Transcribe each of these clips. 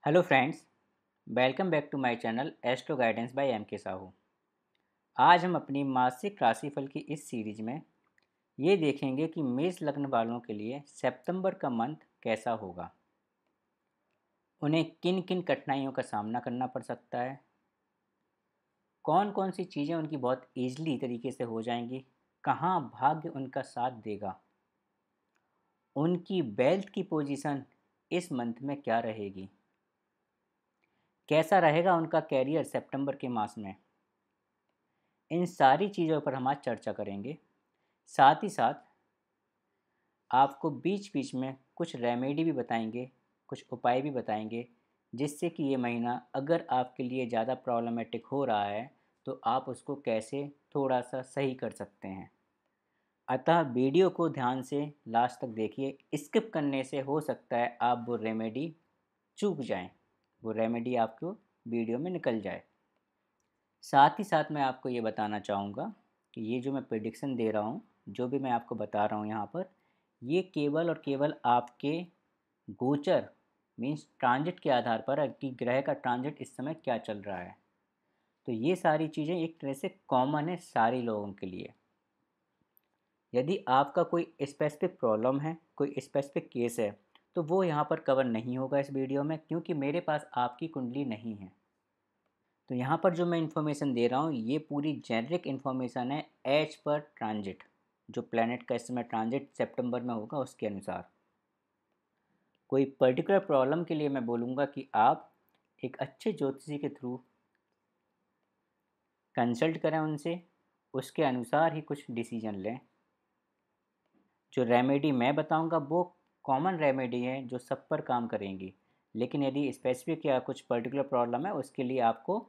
Hello friends, welcome back to my channel astro guidance by M K Sahu. आज हम अपनी मासिक राशिफल की इस सीरीज में ये देखेंगे कि मेष लग्न वालों के लिए सितंबर का मंथ कैसा होगा। उन्हें किन किन कठिनाइयों का सामना करना पड़ सकता है, कौन कौन सी चीज़ें उनकी बहुत ईजिली तरीके से हो जाएंगी, कहाँ भाग्य उनका साथ देगा, उनकी वेल्थ की पोजीशन इस मंथ में क्या रहेगी, कैसा रहेगा उनका कैरियर सितंबर के मास में। इन सारी चीज़ों पर हम आज चर्चा करेंगे। साथ ही साथ आपको बीच बीच में कुछ रेमेडी भी बताएंगे, कुछ उपाय भी बताएंगे, जिससे कि ये महीना अगर आपके लिए ज़्यादा प्रॉब्लमेटिक हो रहा है तो आप उसको कैसे थोड़ा सा सही कर सकते हैं। अतः वीडियो को ध्यान से लास्ट तक देखिए। स्किप करने से हो सकता है आप वो रेमेडी चूक जाएं, वो रेमेडी आपको वीडियो में निकल जाए। साथ ही साथ मैं आपको ये बताना चाहूँगा कि ये जो मैं प्रेडिक्शन दे रहा हूँ, जो भी मैं आपको बता रहा हूँ यहाँ पर, ये केवल और केवल आपके गोचर मीन्स ट्रांजिट के आधार पर है कि ग्रह का ट्रांजिट इस समय क्या चल रहा है। तो ये सारी चीज़ें एक तरह से कॉमन है सारे लोगों के लिए। यदि आपका कोई स्पेसिफिक प्रॉब्लम है, कोई स्पेसिफिक केस है, तो वो यहाँ पर कवर नहीं होगा इस वीडियो में, क्योंकि मेरे पास आपकी कुंडली नहीं है। तो यहाँ पर जो मैं इन्फॉर्मेशन दे रहा हूँ ये पूरी जेनरिक इन्फॉर्मेशन है एज पर ट्रांजिट, जो प्लैनेट का इस समय ट्रांजिट सितंबर में होगा उसके अनुसार। कोई पर्टिकुलर प्रॉब्लम के लिए मैं बोलूँगा कि आप एक अच्छे ज्योतिषी के थ्रू कंसल्ट करें उनसे, उसके अनुसार ही कुछ डिसीजन लें। जो रेमेडी मैं बताऊँगा वो कॉमन रेमेडी है जो सब पर काम करेंगी, लेकिन यदि स्पेसिफिक या कुछ पर्टिकुलर प्रॉब्लम है उसके लिए आपको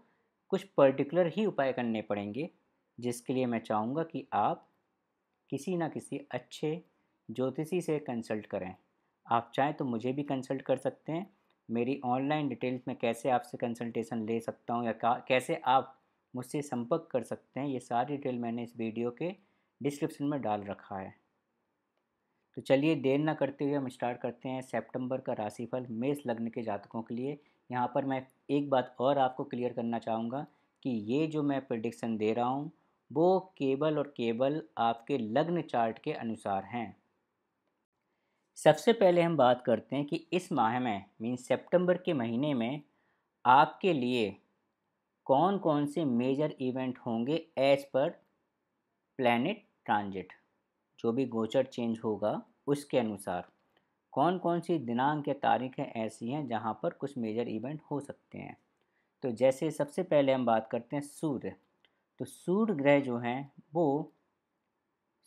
कुछ पर्टिकुलर ही उपाय करने पड़ेंगे, जिसके लिए मैं चाहूँगा कि आप किसी ना किसी अच्छे ज्योतिषी से कंसल्ट करें। आप चाहें तो मुझे भी कंसल्ट कर सकते हैं। मेरी ऑनलाइन डिटेल्स में कैसे आपसे कंसल्टेशन ले सकता हूँ या कैसे आप मुझसे संपर्क कर सकते हैं, ये सारी डिटेल मैंने इस वीडियो के डिस्क्रिप्शन में डाल रखा है। तो चलिए देर ना करते हुए हम स्टार्ट करते हैं सितंबर का राशिफल मेष लग्न के जातकों के लिए। यहाँ पर मैं एक बात और आपको क्लियर करना चाहूँगा कि ये जो मैं प्रेडिक्शन दे रहा हूँ वो केवल और केवल आपके लग्न चार्ट के अनुसार हैं। सबसे पहले हम बात करते हैं कि इस माह में मीन्स सितंबर के महीने में आपके लिए कौन कौन से मेजर इवेंट होंगे एज पर प्लैनेट ट्रांजिट। जो भी गोचर चेंज होगा उसके अनुसार कौन कौन सी दिनांक या तारीखें ऐसी हैं जहां पर कुछ मेजर इवेंट हो सकते हैं। तो जैसे सबसे पहले हम बात करते हैं सूर्य। तो सूर्य ग्रह जो हैं वो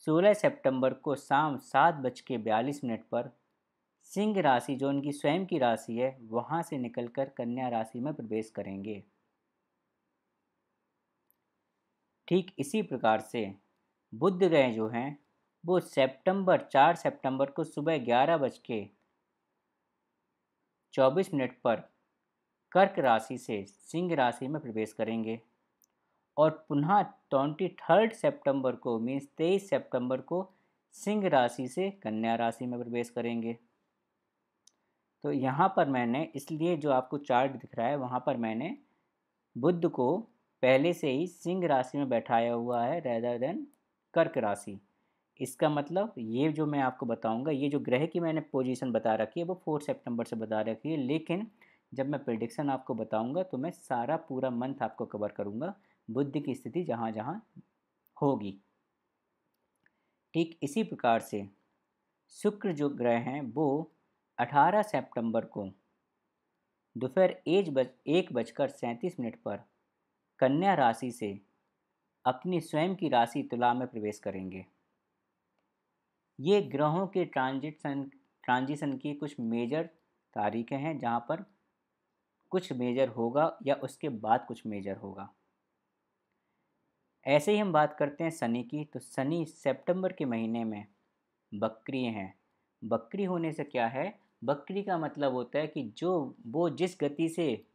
16 सितंबर को शाम 7:42 पर सिंह राशि, जो उनकी स्वयं की राशि है, वहां से निकलकर कन्या राशि में प्रवेश करेंगे। ठीक इसी प्रकार से बुध ग्रह जो हैं वो 4 सितंबर को सुबह 11:24 पर कर्क राशि से सिंह राशि में प्रवेश करेंगे और पुनः 23 सितंबर को मीन्स 23 सितंबर को सिंह राशि से कन्या राशि में प्रवेश करेंगे। तो यहाँ पर मैंने, इसलिए जो आपको चार्ट दिख रहा है वहाँ पर मैंने बुध को पहले से ही सिंह राशि में बैठाया हुआ है रेदर देन कर्क राशि। इसका मतलब ये जो मैं आपको बताऊंगा, ये जो ग्रह की मैंने पोजीशन बता रखी है वो 4 सितंबर से बता रखी है, लेकिन जब मैं प्रेडिक्शन आपको बताऊंगा तो मैं सारा पूरा मंथ आपको कवर करूंगा बुध की स्थिति जहाँ जहाँ होगी। ठीक इसी प्रकार से शुक्र जो ग्रह हैं वो 18 सितंबर को दोपहर 1:37 पर कन्या राशि से अपनी स्वयं की राशि तुला में प्रवेश करेंगे। ये ग्रहों के ट्रांजिशन की कुछ मेजर तारीखें हैं जहाँ पर कुछ मेजर होगा या उसके बाद कुछ मेजर होगा। ऐसे ही हम बात करते हैं शनि की। तो शनि सितंबर के महीने में बकरी हैं। बकरी होने से क्या है, बकरी का मतलब होता है कि जो वो जिस गति से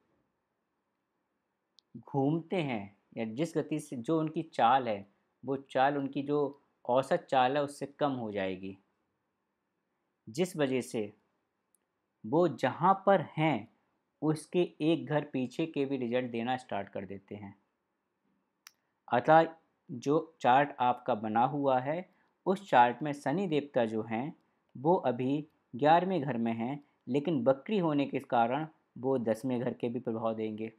घूमते हैं या जिस गति से जो उनकी चाल है, वो चाल उनकी जो औसत चाल है उससे कम हो जाएगी, जिस वजह से वो जहाँ पर हैं उसके एक घर पीछे के भी रिजल्ट देना स्टार्ट कर देते हैं। अतः जो चार्ट आपका बना हुआ है, उस चार्ट में शनि देवता जो हैं वो अभी 11वें घर में हैं, लेकिन वक्री होने के कारण वो 10वें घर के भी प्रभाव देंगे।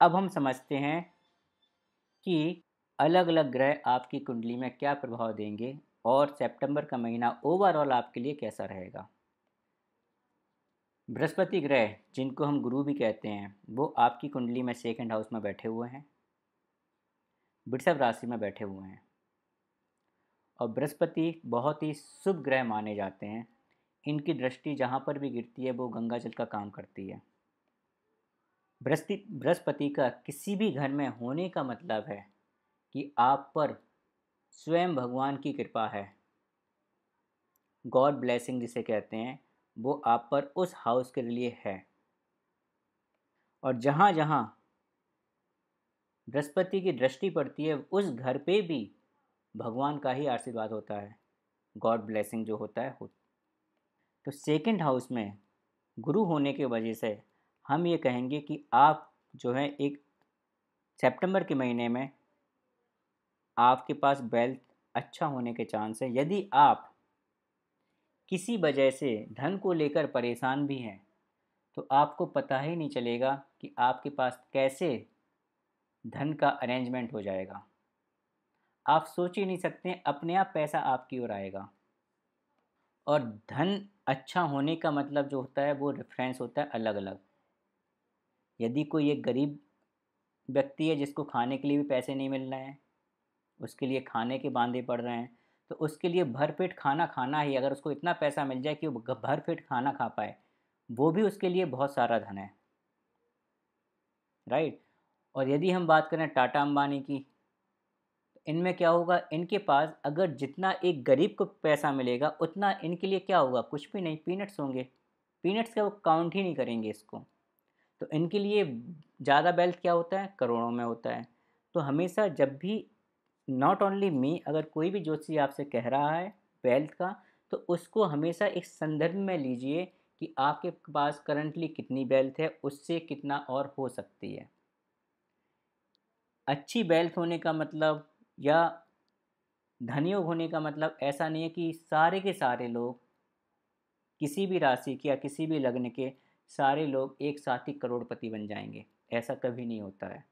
अब हम समझते हैं कि अलग अलग ग्रह आपकी कुंडली में क्या प्रभाव देंगे और सितंबर का महीना ओवरऑल आपके लिए कैसा रहेगा। बृहस्पति ग्रह, जिनको हम गुरु भी कहते हैं, वो आपकी कुंडली में सेकंड हाउस में बैठे हुए हैं, वृषभ राशि में बैठे हुए हैं। और बृहस्पति बहुत ही शुभ ग्रह माने जाते हैं। इनकी दृष्टि जहाँ पर भी गिरती है वो गंगा जल का काम करती है। बृहस्पति का किसी भी घर में होने का मतलब है कि आप पर स्वयं भगवान की कृपा है। गॉड ब्लेसिंग जिसे कहते हैं, वो आप पर उस हाउस के लिए है। और जहाँ जहाँ बृहस्पति की दृष्टि पड़ती है उस घर पे भी भगवान का ही आशीर्वाद होता है, गॉड ब्लेसिंग जो होता है तो सेकंड हाउस में गुरु होने की वजह से हम ये कहेंगे कि आप जो है एक सितंबर के महीने में आपके पास वेल्थ अच्छा होने के चांस है। यदि आप किसी वजह से धन को लेकर परेशान भी हैं तो आपको पता ही नहीं चलेगा कि आपके पास कैसे धन का अरेंजमेंट हो जाएगा। आप सोच ही नहीं सकते, अपने आप पैसा आपकी ओर आएगा। और धन अच्छा होने का मतलब जो होता है वो रेफरेंस होता है अलग अलग। यदि कोई एक गरीब व्यक्ति है जिसको खाने के लिए भी पैसे नहीं मिल रहे हैं, उसके लिए खाने के बांधे पड़ रहे हैं, तो उसके लिए भरपेट खाना खाना ही, अगर उसको इतना पैसा मिल जाए कि वो भरपेट खाना खा पाए, वो भी उसके लिए बहुत सारा धन है, राइट। और यदि हम बात करें टाटा अंबानी की, इनमें क्या होगा, इनके पास अगर जितना एक गरीब को पैसा मिलेगा उतना इनके लिए क्या होगा, कुछ भी नहीं, पीनट्स होंगे। पीनट्स का वो काउंट ही नहीं करेंगे इसको। तो इनके लिए ज़्यादा वेल्थ क्या होता है, करोड़ों में होता है। तो हमेशा जब भी, नॉट ओनली मी, अगर कोई भी ज्योतिषी आपसे कह रहा है वेल्थ का, तो उसको हमेशा एक संदर्भ में लीजिए कि आपके पास करंटली कितनी वेल्थ है, उससे कितना और हो सकती है। अच्छी वेल्थ होने का मतलब या धनयोग होने का मतलब ऐसा नहीं है कि सारे के सारे लोग, किसी भी राशि के या किसी भी लग्न के सारे लोग एक साथ ही करोड़पति बन जाएंगे, ऐसा कभी नहीं होता है।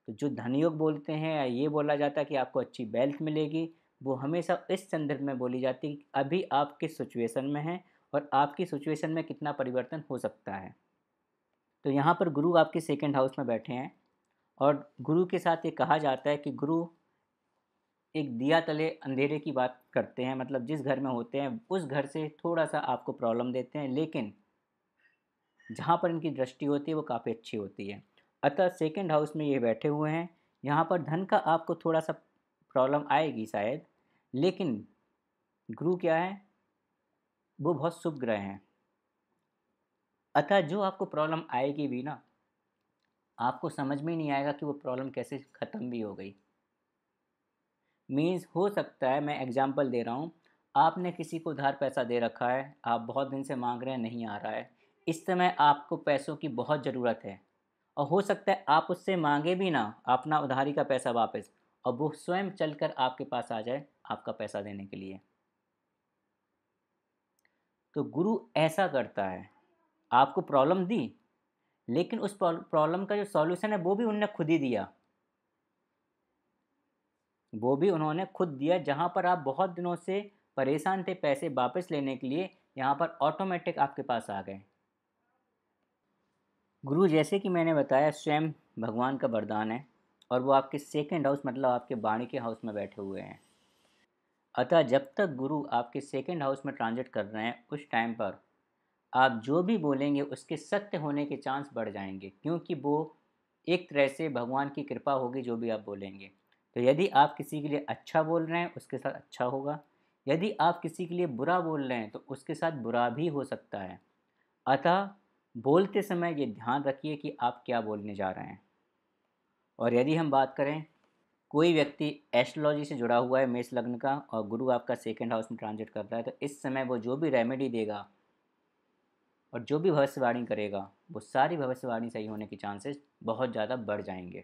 तो जो धनयोग बोलते हैं या ये बोला जाता है कि आपको अच्छी वेल्थ मिलेगी, वो हमेशा इस संदर्भ में बोली जाती है कि अभी आप किस सिचुएशन में हैं और आपकी सिचुएशन में कितना परिवर्तन हो सकता है। तो यहाँ पर गुरु आपके सेकंड हाउस में बैठे हैं और गुरु के साथ ये कहा जाता है कि गुरु एक दिया तले अंधेरे की बात करते हैं, मतलब जिस घर में होते हैं उस घर से थोड़ा सा आपको प्रॉब्लम देते हैं, लेकिन जहाँ पर इनकी दृष्टि होती है वो काफ़ी अच्छी होती है। अतः सेकंड हाउस में ये बैठे हुए हैं, यहाँ पर धन का आपको थोड़ा सा प्रॉब्लम आएगी शायद, लेकिन गुरु क्या है, वो बहुत शुभ ग्रह हैं। अतः जो आपको प्रॉब्लम आएगी भी ना, आपको समझ में नहीं आएगा कि वो प्रॉब्लम कैसे ख़त्म भी हो गई। मीन्स हो सकता है, मैं एग्जांपल दे रहा हूँ, आपने किसी को उधार पैसा दे रखा है, आप बहुत दिन से मांग रहे हैं, नहीं आ रहा है, इस समय आपको पैसों की बहुत ज़रूरत है, और हो सकता है आप उससे मांगे भी ना अपना उधारी का पैसा वापस, और वो स्वयं चलकर आपके पास आ जाए आपका पैसा देने के लिए। तो गुरु ऐसा करता है, आपको प्रॉब्लम दी, लेकिन उस प्रॉब्लम का जो सॉल्यूशन है वो भी उनने खुद ही दिया, वो भी उन्होंने खुद दिया। जहाँ पर आप बहुत दिनों से परेशान थे पैसे वापस लेने के लिए, यहाँ पर ऑटोमेटिक आपके पास आ गए। गुरु, जैसे कि मैंने बताया, स्वयं भगवान का वरदान है और वो आपके सेकंड हाउस मतलब आपके वाणी के हाउस में बैठे हुए हैं। अतः जब तक गुरु आपके सेकंड हाउस में ट्रांजिट कर रहे हैं उस टाइम पर आप जो भी बोलेंगे उसके सत्य होने के चांस बढ़ जाएंगे, क्योंकि वो एक तरह से भगवान की कृपा होगी जो भी आप बोलेंगे। तो यदि आप किसी के लिए अच्छा बोल रहे हैं उसके साथ अच्छा होगा, यदि आप किसी के लिए बुरा बोल रहे हैं तो उसके साथ बुरा भी हो सकता है। अतः बोलते समय ये ध्यान रखिए कि आप क्या बोलने जा रहे हैं। और यदि हम बात करें, कोई व्यक्ति एस्ट्रोलॉजी से जुड़ा हुआ है मेष लग्न का और गुरु आपका सेकंड हाउस में ट्रांजिट कर रहा है, तो इस समय वो जो भी रेमेडी देगा और जो भी भविष्यवाणी करेगा वो सारी भविष्यवाणी सही होने के चांसेस बहुत ज़्यादा बढ़ जाएंगे।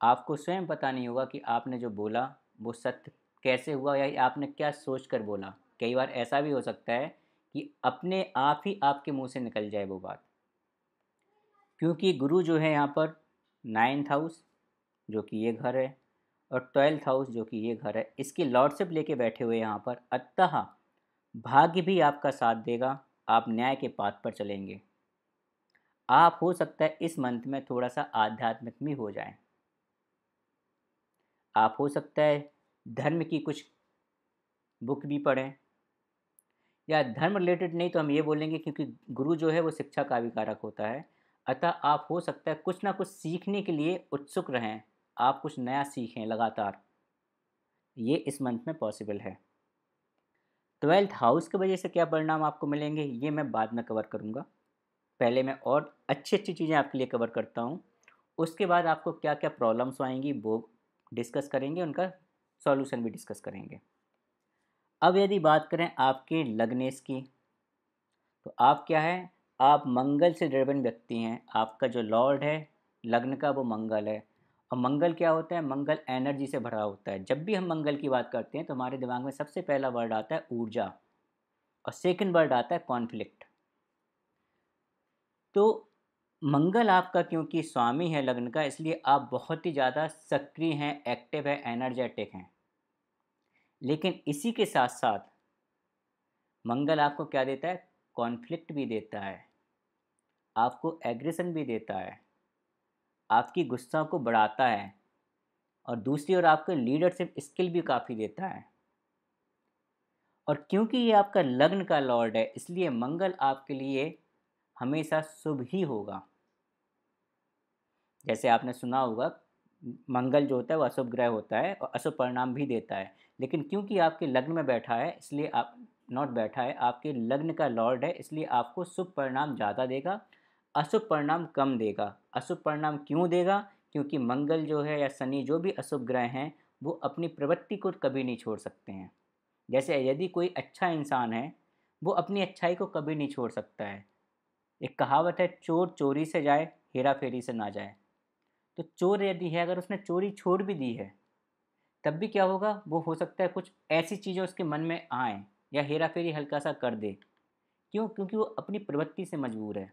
आपको स्वयं पता नहीं होगा कि आपने जो बोला वो सत्य कैसे हुआ या आपने क्या सोच कर बोला। कई बार ऐसा भी हो सकता है कि अपने आप ही आपके मुंह से निकल जाए वो बात, क्योंकि गुरु जो है यहाँ पर 9th हाउस जो कि ये घर है और 12th हाउस जो कि ये घर है, इसकी लॉर्डशिप लेके बैठे हुए यहाँ पर। अतः भाग्य भी आपका साथ देगा, आप न्याय के पाथ पर चलेंगे। आप हो सकता है इस मंथ में थोड़ा सा आध्यात्मिक भी हो जाएं। आप हो सकता है धर्म की कुछ बुक भी पढ़ें, या धर्म रिलेटेड नहीं तो हम ये बोलेंगे क्योंकि गुरु जो है वो शिक्षा का भी कारक होता है। अतः आप हो सकता है कुछ ना कुछ सीखने के लिए उत्सुक रहें, आप कुछ नया सीखें लगातार। ये इस मंथ में पॉसिबल है। 12th हाउस की वजह से क्या परिणाम आपको मिलेंगे ये मैं बाद में कवर करूँगा। पहले मैं और अच्छी अच्छी चीज़ें आपके लिए कवर करता हूँ, उसके बाद आपको क्या क्या प्रॉब्लम्स आएंगी वो डिस्कस करेंगे, उनका सॉल्यूशन भी डिस्कस करेंगे। अब यदि बात करें आपके लग्नेश की, तो आप क्या है, आप मंगल से ड्रिवन व्यक्ति हैं। आपका जो लॉर्ड है लग्न का वो मंगल है। और मंगल क्या होता है, मंगल एनर्जी से भरा होता है। जब भी हम मंगल की बात करते हैं तो हमारे दिमाग में सबसे पहला वर्ड आता है ऊर्जा और सेकंड वर्ड आता है कॉन्फ्लिक्ट। तो मंगल आपका क्योंकि स्वामी है लग्न का, इसलिए आप बहुत ही ज़्यादा सक्रिय हैं, एक्टिव है, एनर्जेटिक हैं। लेकिन इसी के साथ साथ मंगल आपको क्या देता है, कॉन्फ्लिक्ट भी देता है, आपको एग्रेशन भी देता है, आपकी गुस्सा को बढ़ाता है और दूसरी ओर आपको लीडरशिप स्किल भी काफ़ी देता है। और क्योंकि ये आपका लग्न का लॉर्ड है इसलिए मंगल आपके लिए हमेशा शुभ ही होगा। जैसे आपने सुना होगा मंगल जो होता है वो अशुभ ग्रह होता है और अशुभ परिणाम भी देता है, लेकिन क्योंकि आपके लग्न में बैठा है इसलिए आप नॉट बैठा है, आपके लग्न का लॉर्ड है इसलिए आपको शुभ परिणाम ज़्यादा देगा, अशुभ परिणाम कम देगा। अशुभ परिणाम क्यों देगा, क्योंकि मंगल जो है या शनि जो भी अशुभ ग्रह हैं वो अपनी प्रवृत्ति को कभी नहीं छोड़ सकते हैं। जैसे यदि कोई अच्छा इंसान है वो अपनी अच्छाई को कभी नहीं छोड़ सकता है। एक कहावत है, चोर चोरी से जाए हेरा फेरी से ना जाए। तो चोर यदि है अगर उसने चोरी छोड़ भी दी है तब भी क्या होगा, वो हो सकता है कुछ ऐसी चीज़ें उसके मन में आए या हेरा फेरी हल्का सा कर दे। क्यों, क्योंकि वो अपनी प्रवृत्ति से मजबूर है।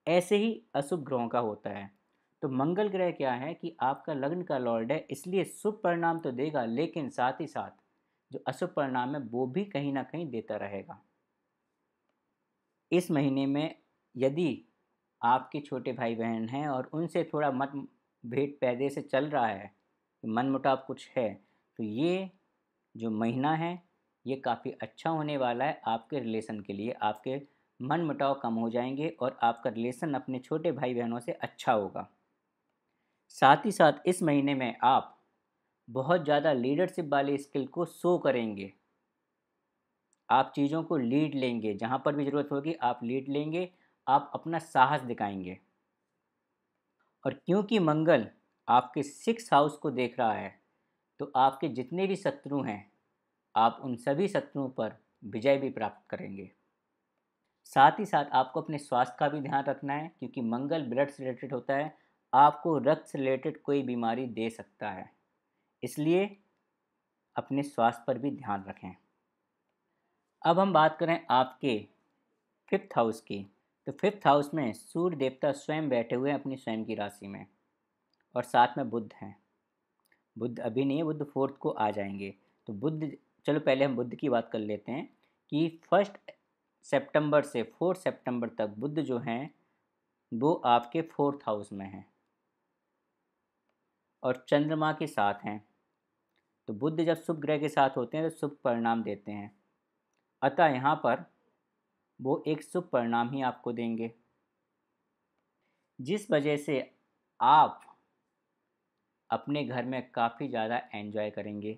ऐसे ही अशुभ ग्रहों का होता है। तो मंगल ग्रह क्या है कि आपका लग्न का लॉर्ड है इसलिए शुभ परिणाम तो देगा, लेकिन साथ ही साथ जो अशुभ परिणाम है वो भी कहीं ना कहीं देता रहेगा। इस महीने में यदि आपके छोटे भाई बहन हैं और उनसे थोड़ा मतभेद पहले से चल रहा है, मनमुटाव कुछ है, तो ये जो महीना है ये काफ़ी अच्छा होने वाला है आपके रिलेशन के लिए। आपके मनमुटाव कम हो जाएंगे और आपका रिलेशन अपने छोटे भाई बहनों से अच्छा होगा। साथ ही साथ इस महीने में आप बहुत ज़्यादा लीडरशिप वाले स्किल को शो करेंगे। आप चीज़ों को लीड लेंगे, जहाँ पर भी ज़रूरत होगी आप लीड लेंगे, आप अपना साहस दिखाएंगे। और क्योंकि मंगल आपके 6th हाउस को देख रहा है तो आपके जितने भी शत्रु हैं आप उन सभी शत्रुओं पर विजय भी प्राप्त करेंगे। साथ ही साथ आपको अपने स्वास्थ्य का भी ध्यान रखना है क्योंकि मंगल ब्लड से रिलेटेड होता है, आपको रक्त से रिलेटेड कोई बीमारी दे सकता है, इसलिए अपने स्वास्थ्य पर भी ध्यान रखें। अब हम बात करें आपके 5th हाउस की, तो 5th हाउस में सूर्य देवता स्वयं बैठे हुए हैं अपनी स्वयं की राशि में और साथ में बुध हैं। बुध अभी नहीं है, बुध 4th को आ जाएंगे। तो बुध, चलो पहले हम बुध की बात कर लेते हैं कि 1 सितंबर से 4 सितंबर तक बुध जो हैं वो आपके 4th हाउस में हैं और चंद्रमा के साथ हैं। तो बुध जब शुभ ग्रह के साथ होते हैं तो शुभ परिणाम देते हैं, अतः यहाँ पर वो एक शुभ परिणाम ही आपको देंगे, जिस वजह से आप अपने घर में काफ़ी ज़्यादा एंजॉय करेंगे।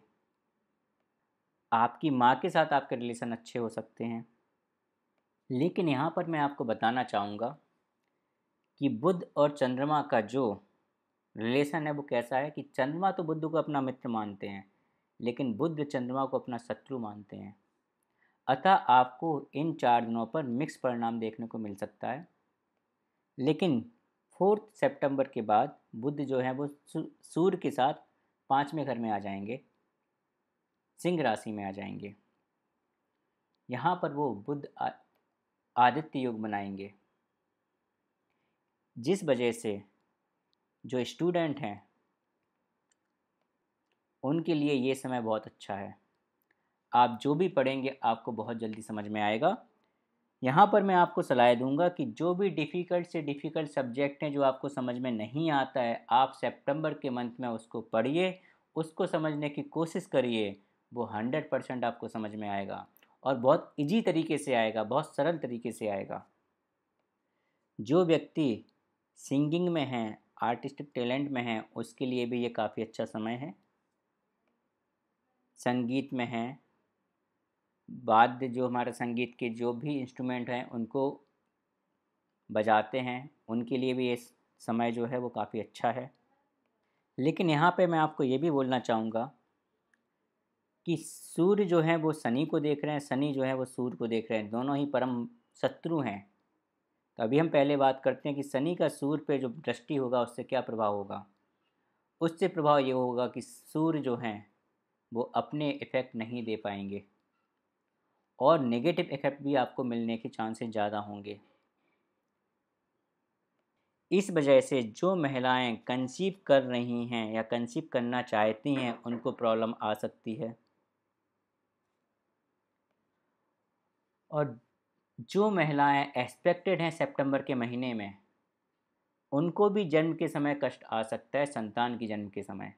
आपकी माँ के साथ आपके रिलेशन अच्छे हो सकते हैं। लेकिन यहाँ पर मैं आपको बताना चाहूँगा कि बुध और चंद्रमा का जो रिलेशन है वो कैसा है कि चंद्रमा तो बुध को अपना मित्र मानते हैं लेकिन बुध चंद्रमा को अपना शत्रु मानते हैं। अतः आपको इन 4 दिनों पर मिक्स परिणाम देखने को मिल सकता है। लेकिन 4 सितंबर के बाद बुध जो है वो सूर्य के साथ 5वें घर में आ जाएंगे, सिंह राशि में आ जाएंगे। यहाँ पर वो बुध आदित्य योग बनाएंगे, जिस वजह से जो स्टूडेंट हैं उनके लिए ये समय बहुत अच्छा है। आप जो भी पढ़ेंगे आपको बहुत जल्दी समझ में आएगा। यहाँ पर मैं आपको सलाह दूंगा कि जो भी डिफ़िकल्ट से डिफ़िकल्ट सब्जेक्ट हैं जो आपको समझ में नहीं आता है, आप सितंबर के मंथ में उसको पढ़िए, उसको समझने की कोशिश करिए। वो 100% आपको समझ में आएगा और बहुत इजी तरीके से आएगा, बहुत सरल तरीके से आएगा। जो व्यक्ति सिंगिंग में हैं, आर्टिस्टिक टैलेंट में हैं, उसके लिए भी ये काफ़ी अच्छा समय है। संगीत में हैं, वाद्य जो हमारे संगीत के जो भी इंस्ट्रूमेंट हैं उनको बजाते हैं, उनके लिए भी ये समय जो है वो काफ़ी अच्छा है। लेकिन यहाँ पे मैं आपको ये भी बोलना चाहूँगा कि सूर्य जो है वो शनि को देख रहे हैं, शनि जो है वो सूर्य को देख रहे हैं, दोनों ही परम शत्रु हैं। तो अभी हम पहले बात करते हैं कि शनि का सूर्य पे जो दृष्टि होगा उससे क्या प्रभाव होगा। उससे प्रभाव ये होगा कि सूर्य जो हैं वो अपने इफ़ेक्ट नहीं दे पाएंगे और नेगेटिव इफ़ेक्ट भी आपको मिलने के चांसेस ज़्यादा होंगे। इस वजह से जो महिलाएं कंसीव कर रही हैं या कंसीव करना चाहती हैं उनको प्रॉब्लम आ सकती है। और जो महिलाएं एक्सपेक्टेड हैं सितंबर के महीने में, उनको भी जन्म के समय कष्ट आ सकता है, संतान की जन्म के समय।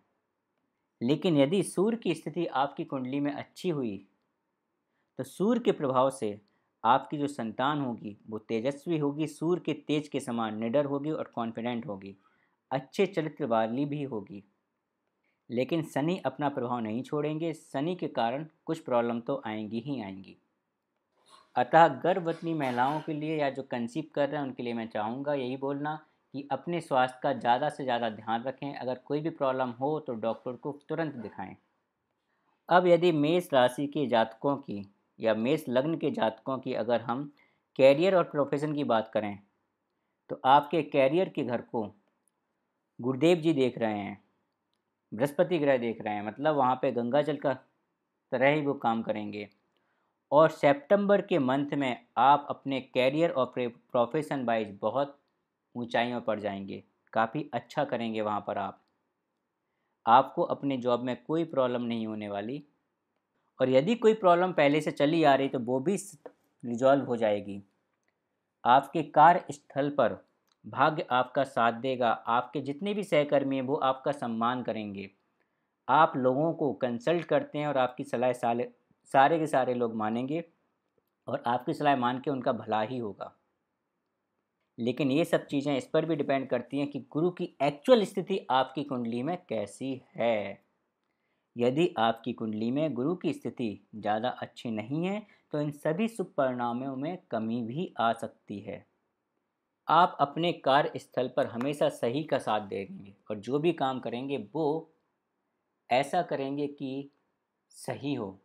लेकिन यदि सूर्य की स्थिति आपकी कुंडली में अच्छी हुई तो सूर्य के प्रभाव से आपकी जो संतान होगी वो तेजस्वी होगी, सूर्य के तेज के समान निडर होगी और कॉन्फिडेंट होगी, अच्छे चरित्र वाली भी होगी। लेकिन शनि अपना प्रभाव नहीं छोड़ेंगे, शनि के कारण कुछ प्रॉब्लम तो आएंगी ही आएंगी। अतः गर्भवती महिलाओं के लिए या जो कंसीव कर रहे हैं उनके लिए मैं चाहूँगा यही बोलना कि अपने स्वास्थ्य का ज़्यादा से ज़्यादा ध्यान रखें। अगर कोई भी प्रॉब्लम हो तो डॉक्टर को तुरंत दिखाएं। अब यदि मेष राशि के जातकों की या मेष लग्न के जातकों की अगर हम कैरियर और प्रोफेशन की बात करें तो आपके कैरियर के घर को गुरुदेव जी देख रहे हैं, बृहस्पति ग्रह देख रहे हैं, मतलब वहाँ पे गंगा जल का तरह ही वो काम करेंगे। और सितंबर के मंथ में आप अपने कैरियर और प्रोफेशन वाइज बहुत ऊंचाइयों पर जाएंगे, काफ़ी अच्छा करेंगे वहाँ पर आपको अपने जॉब में कोई प्रॉब्लम नहीं होने वाली। और यदि कोई प्रॉब्लम पहले से चली आ रही तो वो भी रिजॉल्व हो जाएगी। आपके कार्यस्थल पर भाग्य आपका साथ देगा, आपके जितने भी सहकर्मी हैं वो आपका सम्मान करेंगे। आप लोगों को कंसल्ट करते हैं और आपकी सलाह सारे के सारे लोग मानेंगे और आपकी सलाह मान के उनका भला ही होगा। लेकिन ये सब चीज़ें इस पर भी डिपेंड करती हैं कि गुरु की एक्चुअल स्थिति आपकी कुंडली में कैसी है। यदि आपकी कुंडली में गुरु की स्थिति ज़्यादा अच्छी नहीं है तो इन सभी शुभ परिणामों में कमी भी आ सकती है। आप अपने कार्यस्थल पर हमेशा सही का साथ देंगे और जो भी काम करेंगे वो ऐसा करेंगे कि सही हो।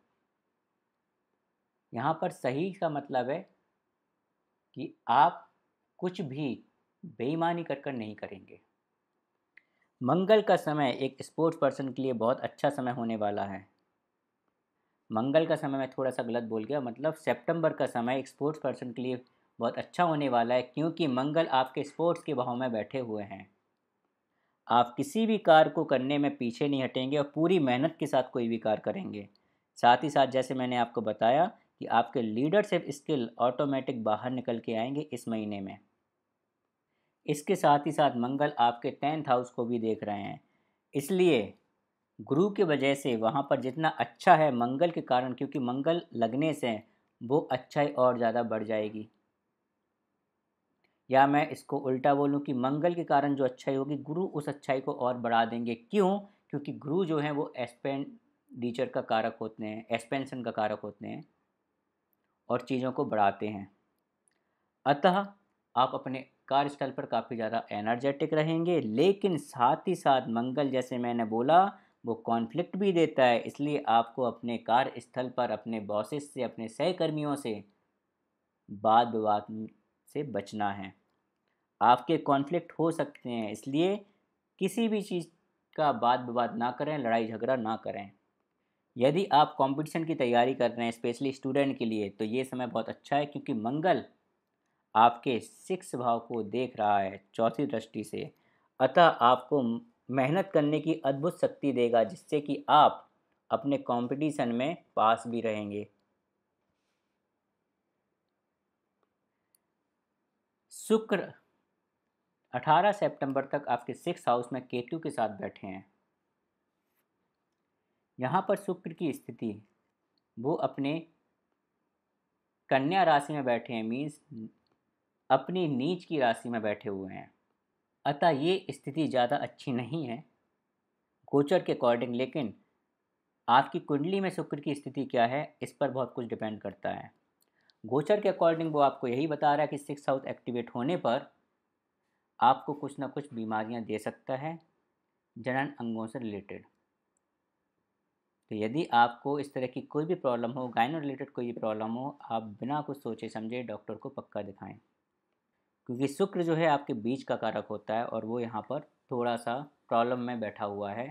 यहाँ पर सही का मतलब है कि आप कुछ भी बेईमानी कर नहीं करेंगे। मंगल का समय एक स्पोर्ट्स पर्सन के लिए बहुत अच्छा समय होने वाला है। मंगल का समय मैं थोड़ा सा गलत बोल गया, मतलब सितंबर का समय एक स्पोर्ट्स पर्सन के लिए बहुत अच्छा होने वाला है, क्योंकि मंगल आपके स्पोर्ट्स के भाव में बैठे हुए हैं। आप किसी भी कार्य को करने में पीछे नहीं हटेंगे और पूरी मेहनत के साथ कोई भी कार्य करेंगे। साथ ही साथ जैसे मैंने आपको बताया कि आपके लीडरशिप स्किल ऑटोमेटिक बाहर निकल के आएंगे इस महीने में। इसके साथ ही साथ मंगल आपके 10th हाउस को भी देख रहे हैं, इसलिए गुरु की वजह से वहाँ पर जितना अच्छा है मंगल के कारण, क्योंकि मंगल लगने से वो अच्छाई और ज़्यादा बढ़ जाएगी। या मैं इसको उल्टा बोलूँ कि मंगल के कारण जो अच्छाई होगी गुरु उस अच्छाई को और बढ़ा देंगे। क्यों? क्योंकि गुरु जो है वो एक्सपेंडिचर का कारक होते हैं, एक्सपेंशन का कारक होते हैं और चीज़ों को बढ़ाते हैं। अतः आप अपने कार्यस्थल पर काफ़ी ज़्यादा एनर्जेटिक रहेंगे। लेकिन साथ ही साथ मंगल, जैसे मैंने बोला, वो कॉन्फ्लिक्ट भी देता है, इसलिए आपको अपने कार्यस्थल पर अपने बॉसेस से, अपने सहकर्मियों से वाद विवाद से बचना है। आपके कॉन्फ्लिक्ट हो सकते हैं, इसलिए किसी भी चीज़ का वाद विवाद ना करें, लड़ाई झगड़ा ना करें। यदि आप कंपटीशन की तैयारी कर रहे हैं स्पेशली स्टूडेंट के लिए, तो ये समय बहुत अच्छा है, क्योंकि मंगल आपके 6 भाव को देख रहा है चौथी दृष्टि से। अतः आपको मेहनत करने की अद्भुत शक्ति देगा, जिससे कि आप अपने कंपटीशन में पास भी रहेंगे। शुक्र 18 सितंबर तक आपके 6 हाउस में केतु के साथ बैठे हैं। यहाँ पर शुक्र की स्थिति, वो अपने कन्या राशि में बैठे हैं, मीन्स अपनी नीच की राशि में बैठे हुए हैं। अतः ये स्थिति ज़्यादा अच्छी नहीं है गोचर के अकॉर्डिंग, लेकिन आपकी कुंडली में शुक्र की स्थिति क्या है इस पर बहुत कुछ डिपेंड करता है। गोचर के अकॉर्डिंग वो आपको यही बता रहा है कि 6 हाउस एक्टिवेट होने पर आपको कुछ ना कुछ बीमारियां दे सकता है जनन अंगों से रिलेटेड। तो यदि आपको इस तरह की कोई भी प्रॉब्लम हो, गायनो रिलेटेड कोई भी प्रॉब्लम हो, आप बिना कुछ सोचे समझे डॉक्टर को पक्का दिखाएं, क्योंकि शुक्र जो है आपके बीच का कारक होता है और वो यहाँ पर थोड़ा सा प्रॉब्लम में बैठा हुआ है।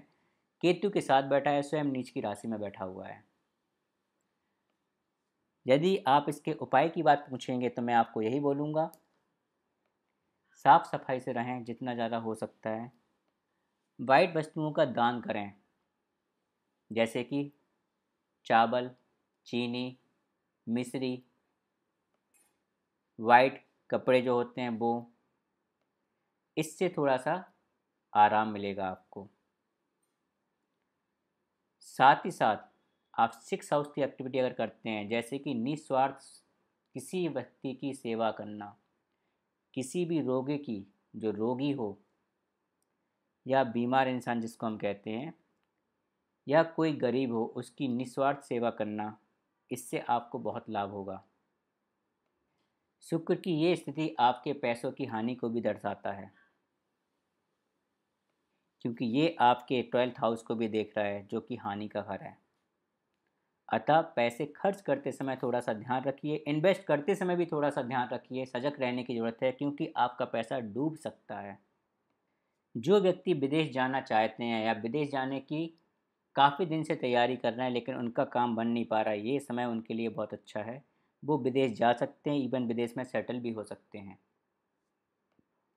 केतु के साथ बैठा है, स्वयं नीच की राशि में बैठा हुआ है। यदि आप इसके उपाय की बात पूछेंगे तो मैं आपको यही बोलूँगा, साफ सफाई से रहें जितना ज़्यादा हो सकता है। वाइट वस्तुओं का दान करें, जैसे कि चावल, चीनी, मिश्री, वाइट कपड़े जो होते हैं वो, इससे थोड़ा सा आराम मिलेगा आपको। साथ ही साथ आप 6 हाउस की एक्टिविटी अगर करते हैं, जैसे कि निस्वार्थ किसी व्यक्ति की सेवा करना, किसी भी रोगी की, जो रोगी हो या बीमार इंसान जिसको हम कहते हैं, या कोई गरीब हो, उसकी निस्वार्थ सेवा करना, इससे आपको बहुत लाभ होगा। शुक्र की ये स्थिति आपके पैसों की हानि को भी दर्शाता है, क्योंकि ये आपके 12th हाउस को भी देख रहा है, जो कि हानि का घर है। अतः पैसे खर्च करते समय थोड़ा सा ध्यान रखिए, इन्वेस्ट करते समय भी थोड़ा सा ध्यान रखिए, सजग रहने की ज़रूरत है, क्योंकि आपका पैसा डूब सकता है। जो व्यक्ति विदेश जाना चाहते हैं या विदेश जाने की काफ़ी दिन से तैयारी कर रहे हैं, लेकिन उनका काम बन नहीं पा रहा है, ये समय उनके लिए बहुत अच्छा है। वो विदेश जा सकते हैं, इवन विदेश में सेटल भी हो सकते हैं।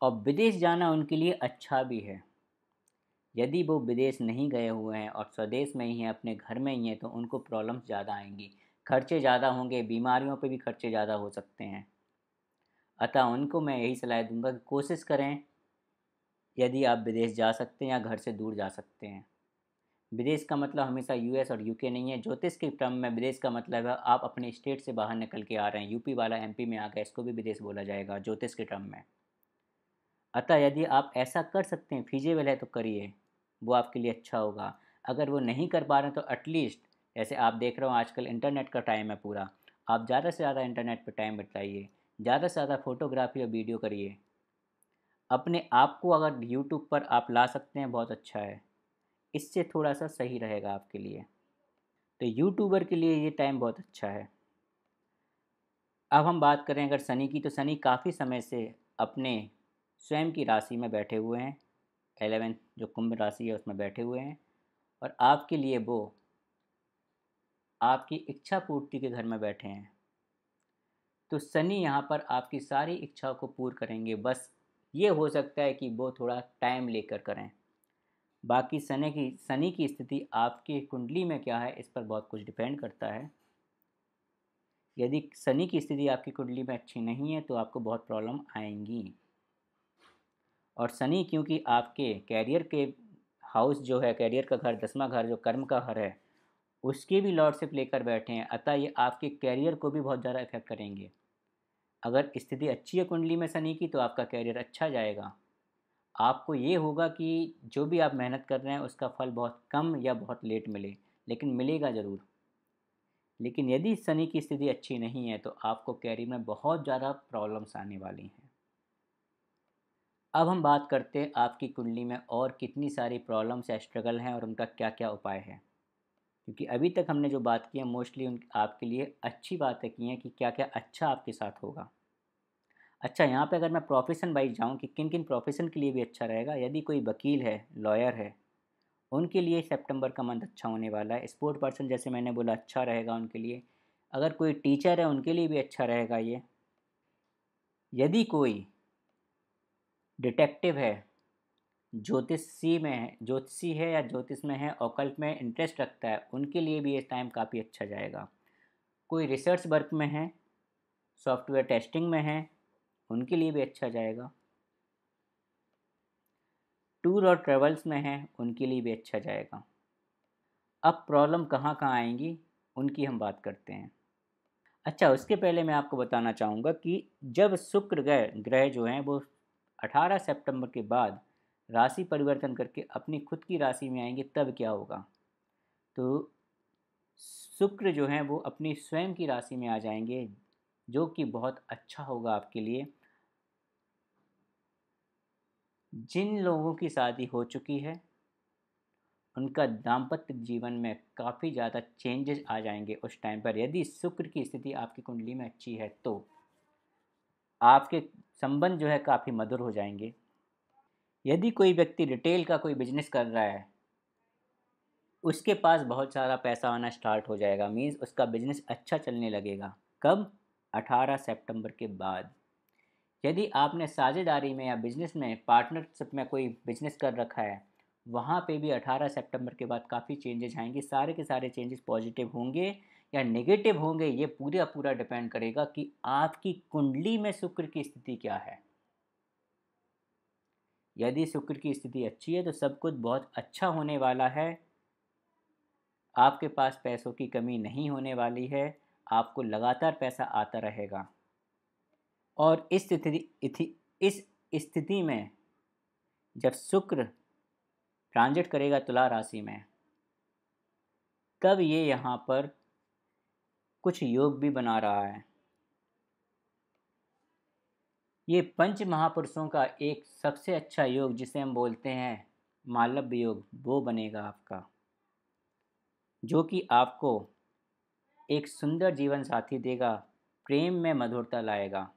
और विदेश जाना उनके लिए अच्छा भी है। यदि वो विदेश नहीं गए हुए हैं और स्वदेश में ही हैं, अपने घर में ही हैं, तो उनको प्रॉब्लम्स ज़्यादा आएंगी, खर्चे ज़्यादा होंगे, बीमारियों पे भी खर्चे ज़्यादा हो सकते हैं। अतः उनको मैं यही सलाह दूंगा कि कोशिश करें, यदि आप विदेश जा सकते हैं या घर से दूर जा सकते हैं। विदेश का मतलब हमेशा यूएस और यूके नहीं है। ज्योतिष के क्रम में विदेश का मतलब है आप अपने स्टेट से बाहर निकल के आ रहे हैं। यूपी वाला एमपी में आ गया, इसको भी विदेश बोला जाएगा ज्योतिष के क्रम में। अतः यदि आप ऐसा कर सकते हैं, फीजेबल है, तो करिए, वो आपके लिए अच्छा होगा। अगर वो नहीं कर पा रहे हैं तो एटलीस्ट, जैसे आप देख रहे हो आजकल इंटरनेट का टाइम है पूरा, आप ज़्यादा से ज़्यादा इंटरनेट पर टाइम बिताइए, ज़्यादा से ज़्यादा फ़ोटोग्राफी और वीडियो करिए। अपने आप को अगर यूट्यूब पर आप ला सकते हैं, बहुत अच्छा है, इससे थोड़ा सा सही रहेगा आपके लिए। तो यूट्यूबर के लिए ये टाइम बहुत अच्छा है। अब हम बात करें अगर शनि की, तो शनि काफ़ी समय से अपने स्वयं की राशि में बैठे हुए हैं, 11th जो कुंभ राशि है उसमें बैठे हुए हैं, और आपके लिए वो आपकी इच्छा पूर्ति के घर में बैठे हैं। तो शनि यहाँ पर आपकी सारी इच्छाओं को पूर्ण करेंगे, बस ये हो सकता है कि वो थोड़ा टाइम लेकर करें। बाकी शनि की स्थिति आपकी कुंडली में क्या है इस पर बहुत कुछ डिपेंड करता है। यदि शनि की स्थिति आपकी कुंडली में अच्छी नहीं है तो आपको बहुत प्रॉब्लम आएंगी। और शनि क्योंकि आपके कैरियर के हाउस जो है, कैरियर का घर, 10वां घर जो कर्म का घर है, उसके भी लॉर्डशिप लेकर बैठे हैं, अतः ये आपके कैरियर को भी बहुत ज़्यादा इफेक्ट करेंगे। अगर स्थिति अच्छी है कुंडली में शनि की, तो आपका कैरियर अच्छा जाएगा। आपको ये होगा कि जो भी आप मेहनत कर रहे हैं उसका फल बहुत कम या बहुत लेट मिले, लेकिन मिलेगा ज़रूर। लेकिन यदि शनि की स्थिति अच्छी नहीं है तो आपको कैरियर में बहुत ज़्यादा प्रॉब्लम्स आने वाली हैं। अब हम बात करते हैं आपकी कुंडली में और कितनी सारी प्रॉब्लम्स या स्ट्रगल हैं और उनका क्या क्या उपाय है। क्योंकि अभी तक हमने जो बात की है मोस्टली उन आपके लिए अच्छी बातें की हैं कि क्या क्या अच्छा आपके साथ होगा। अच्छा, यहाँ पे अगर मैं प्रोफेशन वाइज जाऊँ कि किन किन प्रोफेशन के लिए भी अच्छा रहेगा, यदि कोई वकील है, लॉयर है, उनके लिए सितंबर का मंथ अच्छा होने वाला है। स्पोर्ट पर्सन जैसे मैंने बोला अच्छा रहेगा उनके लिए। अगर कोई टीचर है उनके लिए भी अच्छा रहेगा ये। यदि कोई डिटेक्टिव है, ज्योतिषी है या ज्योतिष में है, ऑकल्ट में इंटरेस्ट रखता है, उनके लिए भी ये टाइम काफ़ी अच्छा जाएगा। कोई रिसर्च वर्क में है, सॉफ्टवेयर टेस्टिंग में है, उनके लिए भी अच्छा जाएगा। टूर और ट्रेवल्स में है, उनके लिए भी अच्छा जाएगा। अब प्रॉब्लम कहाँ कहाँ आएंगी उनकी हम बात करते हैं। अच्छा, उसके पहले मैं आपको बताना चाहूँगा कि जब शुक्र ग्रह ग्रह जो हैं वो 18 सितंबर के बाद राशि परिवर्तन करके अपनी खुद की राशि में आएंगे तब क्या होगा। तो शुक्र जो हैं वो अपनी स्वयं की राशि में आ जाएंगे, जो कि बहुत अच्छा होगा आपके लिए। जिन लोगों की शादी हो चुकी है उनका दाम्पत्य जीवन में काफ़ी ज़्यादा चेंजेस आ जाएंगे उस टाइम पर, यदि शुक्र की स्थिति आपकी कुंडली में अच्छी है तो आपके संबंध जो है काफ़ी मधुर हो जाएंगे। यदि कोई व्यक्ति रिटेल का कोई बिजनेस कर रहा है, उसके पास बहुत सारा पैसा आना स्टार्ट हो जाएगा, मीन्स उसका बिजनेस अच्छा चलने लगेगा। कब? 18 सितंबर के बाद। यदि आपने साझेदारी में या बिजनेस में पार्टनरशिप में कोई बिजनेस कर रखा है, वहाँ पे भी 18 सितंबर के बाद काफ़ी चेंजेस आएंगे। सारे के सारे चेंजेस पॉजिटिव होंगे या नेगेटिव होंगे, ये पूरा पूरा डिपेंड करेगा कि आपकी कुंडली में शुक्र की स्थिति क्या है। यदि शुक्र की स्थिति अच्छी है तो सब कुछ बहुत अच्छा होने वाला है। आपके पास पैसों की कमी नहीं होने वाली है, आपको लगातार पैसा आता रहेगा। और इस स्थिति में जब शुक्र ट्रांजिट करेगा तुला राशि में, तब ये यहाँ पर कुछ योग भी बना रहा है। ये पंच महापुरुषों का एक सबसे अच्छा योग जिसे हम बोलते हैं मालव्य योग, वो बनेगा आपका, जो कि आपको एक सुंदर जीवन साथी देगा, प्रेम में मधुरता लाएगा।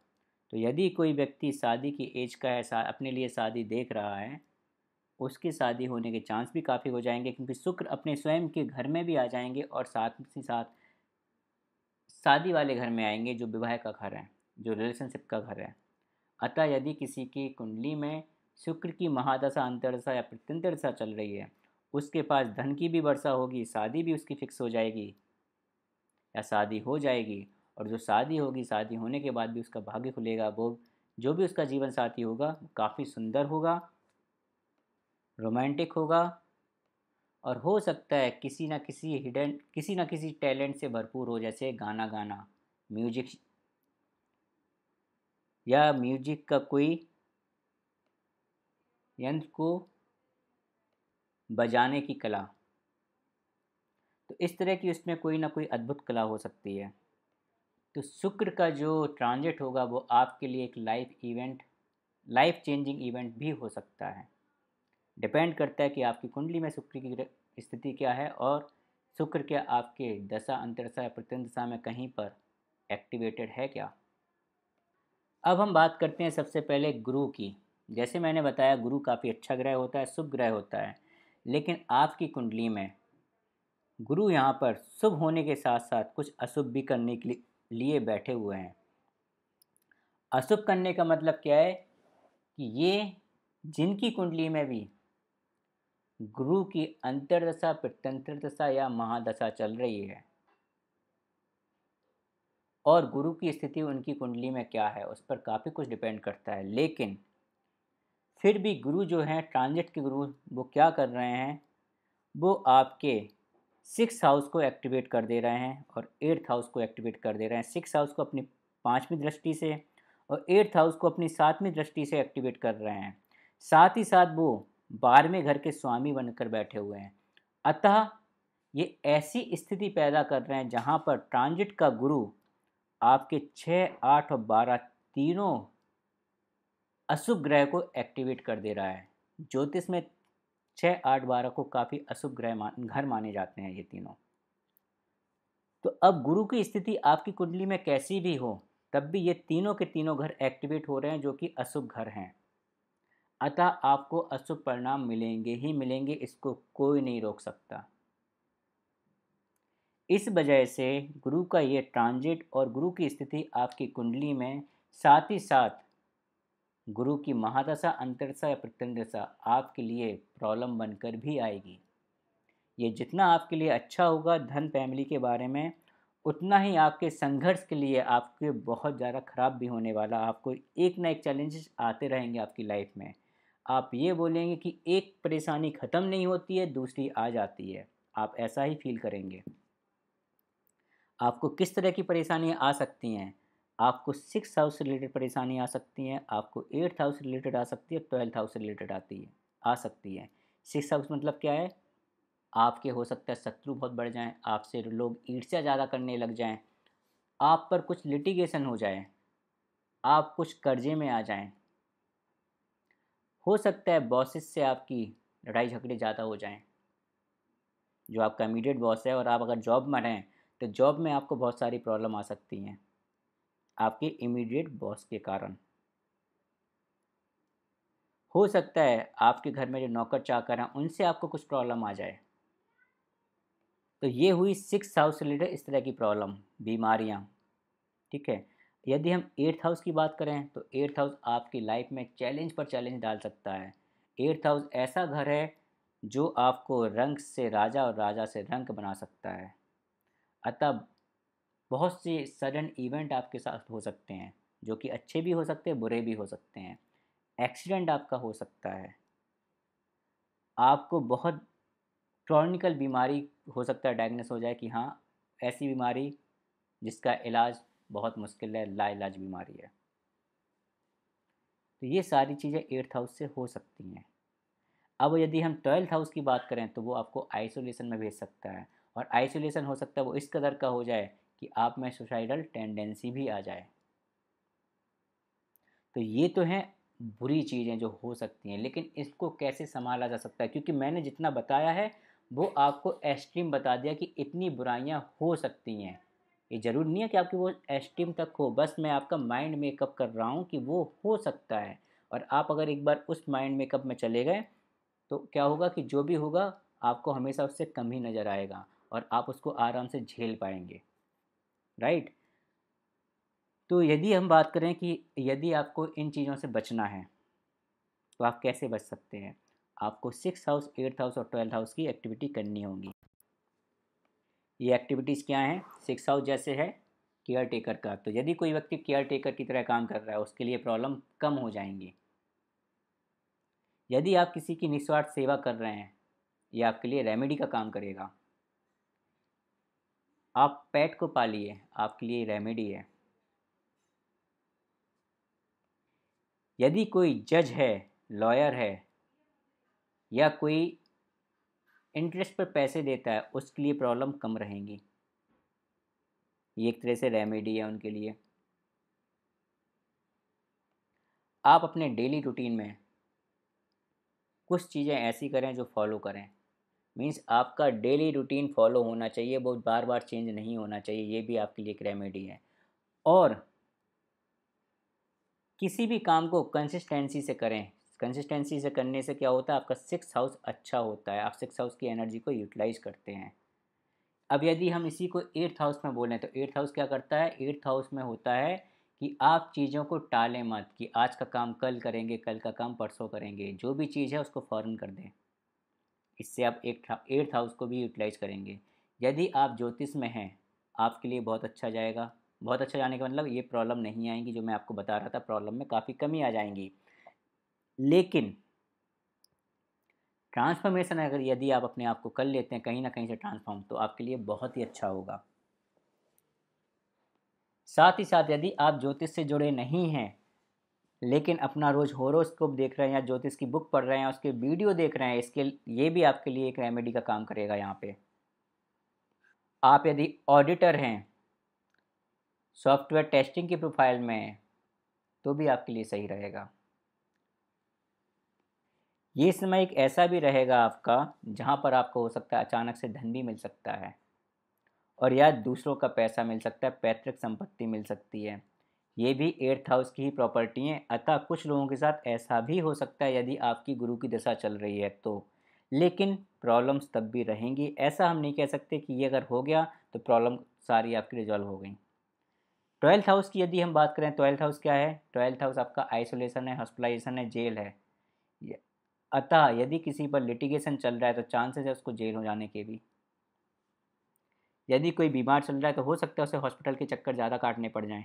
तो यदि कोई व्यक्ति शादी की एज का है, अपने लिए शादी देख रहा है, उसकी शादी होने के चांस भी काफ़ी हो जाएंगे, क्योंकि शुक्र अपने स्वयं के घर में भी आ जाएंगे और साथ ही साथ शादी वाले घर में आएंगे, जो विवाह का घर है, जो रिलेशनशिप का घर है। अतः यदि किसी की कुंडली में शुक्र की महादशा, अंतर्दशा या प्रत्यंतरदशा चल रही है, उसके पास धन की भी वर्षा होगी, शादी भी उसकी फिक्स हो जाएगी या शादी हो जाएगी। और जो शादी होगी, शादी होने के बाद भी उसका भाग्य खुलेगा। वो जो भी उसका जीवन साथी होगा काफ़ी सुंदर होगा, रोमांटिक होगा, और हो सकता है किसी ना किसी टैलेंट से भरपूर हो, जैसे गाना गाना, म्यूजिक, या म्यूजिक का कोई यंत्र को बजाने की कला। तो इस तरह की उसमें कोई ना कोई अद्भुत कला हो सकती है। तो शुक्र का जो ट्रांजिट होगा वो आपके लिए एक लाइफ चेंजिंग इवेंट भी हो सकता है। डिपेंड करता है कि आपकी कुंडली में शुक्र की स्थिति क्या है और शुक्र क्या आपके दशा, अंतरदशा या प्रत्यंतदशा में कहीं पर एक्टिवेटेड है क्या। अब हम बात करते हैं सबसे पहले गुरु की। जैसे मैंने बताया, गुरु काफ़ी अच्छा ग्रह होता है, शुभ ग्रह होता है, लेकिन आपकी कुंडली में गुरु यहाँ पर शुभ होने के साथ साथ कुछ अशुभ भी करने के लिए बैठे हुए हैं। अशुभ करने का मतलब क्या है कि ये जिनकी कुंडली में भी गुरु की अंतर्दशा, प्रत्यंतरदशा या महादशा चल रही है और गुरु की स्थिति उनकी कुंडली में क्या है, उस पर काफ़ी कुछ डिपेंड करता है। लेकिन फिर भी गुरु जो हैं, ट्रांजिट के गुरु, वो क्या कर रहे हैं, वो आपके 6th हाउस को एक्टिवेट कर दे रहे हैं और 8th हाउस को एक्टिवेट कर दे रहे हैं। 6th हाउस को अपनी 5वीं दृष्टि से और 8th हाउस को अपनी 7वीं दृष्टि से एक्टिवेट कर रहे हैं। साथ ही साथ वो 12वें घर के स्वामी बनकर बैठे हुए हैं। अतः ये ऐसी स्थिति पैदा कर रहे हैं जहाँ पर ट्रांजिट का गुरु आपके 6, 8 और 12 तीनों अशुभ ग्रह को एक्टिवेट कर दे रहा है। ज्योतिष में 6, 8, 12 को काफ़ी अशुभ घर माने जाते हैं ये तीनों। तो अब गुरु की स्थिति आपकी कुंडली में कैसी भी हो, तब भी ये तीनों के तीनों घर एक्टिवेट हो रहे हैं जो कि अशुभ घर हैं। अतः आपको अशुभ परिणाम मिलेंगे ही मिलेंगे, इसको कोई नहीं रोक सकता। इस वजह से गुरु का ये ट्रांजिट और गुरु की स्थिति आपकी कुंडली में, साथ ही साथ गुरु की महादशा, अंतरदशा या प्रत्यंतदशा आपके लिए प्रॉब्लम बनकर भी आएगी। ये जितना आपके लिए अच्छा होगा धन फैमिली के बारे में, उतना ही आपके संघर्ष के लिए आपके बहुत ज़्यादा ख़राब भी होने वाला। आपको एक ना एक चैलेंजेस आते रहेंगे आपकी लाइफ में। आप ये बोलेंगे कि एक परेशानी ख़त्म नहीं होती है, दूसरी आ जाती है। आप ऐसा ही फील करेंगे। आपको किस तरह की परेशानियाँ आ सकती हैं? आपको 6 हाउस से रिलेटेड परेशानी आ सकती हैं, आपको 8th हाउस से रिलेटेड आ सकती है, 12th हाउस से रिलेटेड आ सकती है। 6 हाउस मतलब क्या है? आपके हो सकता है शत्रु बहुत बढ़ जाएं, आपसे लोग ईर्ष्या ज़्यादा करने लग जाएं, आप पर कुछ लिटिगेशन हो जाए, आप कुछ कर्जे में आ जाएं। हो सकता है बॉसेस से आपकी लड़ाई झगड़े ज़्यादा हो जाएं, जो आपका इमीडिएट बॉस है। और आप अगर जॉब में रहें तो जॉब में आपको बहुत सारी प्रॉब्लम आ सकती हैं आपके इमीडिएट बॉस के कारण। हो सकता है आपके घर में जो नौकर चाकर हैं उनसे आपको कुछ प्रॉब्लम आ जाए। तो ये हुई 6 हाउस से रिलेटेड इस तरह की प्रॉब्लम, बीमारियाँ। ठीक है। यदि हम 8th हाउस की बात करें तो 8th हाउस आपकी लाइफ में चैलेंज पर चैलेंज डाल सकता है। 8th हाउस ऐसा घर है जो आपको रंक से राजा और राजा से रंक बना सकता है। अतः बहुत से सडन इवेंट आपके साथ हो सकते हैं, जो कि अच्छे भी हो सकते हैं, बुरे भी हो सकते हैं। एक्सीडेंट आपका हो सकता है, आपको बहुत क्रॉनिकल बीमारी हो सकता है डायग्नोस हो जाए कि हाँ, ऐसी बीमारी जिसका इलाज बहुत मुश्किल है, लाइलाज बीमारी है। तो ये सारी चीज़ें 8th हाउस से हो सकती हैं। अब यदि हम 12th हाउस की बात करें तो वो आपको आइसोलेशन में भेज सकता है। और आइसोलेशन हो सकता है वो इस कदर का हो जाए कि आप में सुसाइडल टेंडेंसी भी आ जाए। तो ये तो हैं बुरी चीज़ें जो हो सकती हैं, लेकिन इसको कैसे संभाला जा सकता है, क्योंकि मैंने जितना बताया है वो आपको एक्सट्रीम बता दिया कि इतनी बुराइयां हो सकती हैं। ये ज़रूरी नहीं है कि आपकी वो एक्सट्रीम तक हो, बस मैं आपका माइंड मेकअप कर रहा हूँ कि वो हो सकता है। और आप अगर एक बार उस माइंड मेकअप में चले गए तो क्या होगा कि जो भी होगा आपको हमेशा उससे कम ही नज़र आएगा और आप उसको आराम से झेल पाएंगे। राइट। तो यदि हम बात करें कि यदि आपको इन चीज़ों से बचना है तो आप कैसे बच सकते हैं? आपको 6 हाउस, 8th हाउस और 12th हाउस की एक्टिविटी करनी होगी। ये एक्टिविटीज़ क्या हैं? 6 हाउस जैसे है केयर टेकर का, तो यदि कोई व्यक्ति केयर टेकर की तरह काम कर रहा है उसके लिए प्रॉब्लम कम हो जाएंगी। यदि आप किसी की निस्वार्थ सेवा कर रहे हैं, ये आपके लिए रेमेडी का काम करेगा। आप पेट को पालिए, आपके लिए रेमेडी है। यदि कोई जज है, लॉयर है, या कोई इंटरेस्ट पर पैसे देता है, उसके लिए प्रॉब्लम कम रहेंगी। ये एक तरह से रेमेडी है उनके लिए। आप अपने डेली रूटीन में कुछ चीज़ें ऐसी करें जो फॉलो करें। मीन्स आपका डेली रूटीन फॉलो होना चाहिए, वो बार बार चेंज नहीं होना चाहिए। ये भी आपके लिए एक रेमेडी है। और किसी भी काम को कंसिस्टेंसी से करें। कंसिस्टेंसी से करने से क्या होता है, आपका 6 हाउस अच्छा होता है, आप 6 हाउस की एनर्जी को यूटिलाइज करते हैं। अब यदि हम इसी को 8th हाउस में बोलें तो 8th हाउस क्या करता है? 8th हाउस में होता है कि आप चीज़ों को टालें मत, कि आज का काम कल करेंगे, कल का काम परसों करेंगे। जो भी चीज़ है उसको फ़ौरन कर दें। इससे आप 8th हाउस को भी यूटिलाइज करेंगे। यदि आप ज्योतिष में हैं, आपके लिए बहुत अच्छा जाएगा। बहुत अच्छा जाने का मतलब ये प्रॉब्लम नहीं आएंगी जो मैं आपको बता रहा था, प्रॉब्लम में काफ़ी कमी आ जाएंगी। लेकिन ट्रांसफॉर्मेशन अगर यदि आप अपने आप को कर लेते हैं कहीं ना कहीं से ट्रांसफॉर्म, तो आपके लिए बहुत ही अच्छा होगा। साथ ही साथ यदि आप ज्योतिष से जुड़े नहीं हैं, लेकिन अपना रोज़ होरोस्कोप देख रहे हैं या ज्योतिष की बुक पढ़ रहे हैं, उसके वीडियो देख रहे हैं, इसके ये भी आपके लिए एक रेमेडी का काम करेगा यहाँ पे। आप यदि ऑडिटर हैं, सॉफ्टवेयर टेस्टिंग की प्रोफाइल में हैं, तो भी आपके लिए सही रहेगा। ये समय एक ऐसा भी रहेगा आपका जहाँ पर आपको हो सकता है अचानक से धन भी मिल सकता है, और या दूसरों का पैसा मिल सकता है, पैतृक संपत्ति मिल सकती है। ये भी 8th हाउस की ही प्रॉपर्टी हैं। अतः कुछ लोगों के साथ ऐसा भी हो सकता है यदि आपकी गुरु की दशा चल रही है तो, लेकिन प्रॉब्लम्स तब भी रहेंगी। ऐसा हम नहीं कह सकते कि ये अगर हो गया तो प्रॉब्लम सारी आपकी रिजॉल्व हो गई। 12th हाउस की यदि हम बात करें, 12th हाउस क्या है? 12th हाउस आपका आइसोलेशन है, हॉस्पिटलाइजेशन है, जेल है। अतः यदि किसी पर लिटिगेशन चल रहा है तो चांसेस है उसको जेल हो जाने के भी। यदि कोई बीमार चल रहा है तो हो सकता है उसे हॉस्पिटल के चक्कर ज़्यादा काटने पड़ जाएं।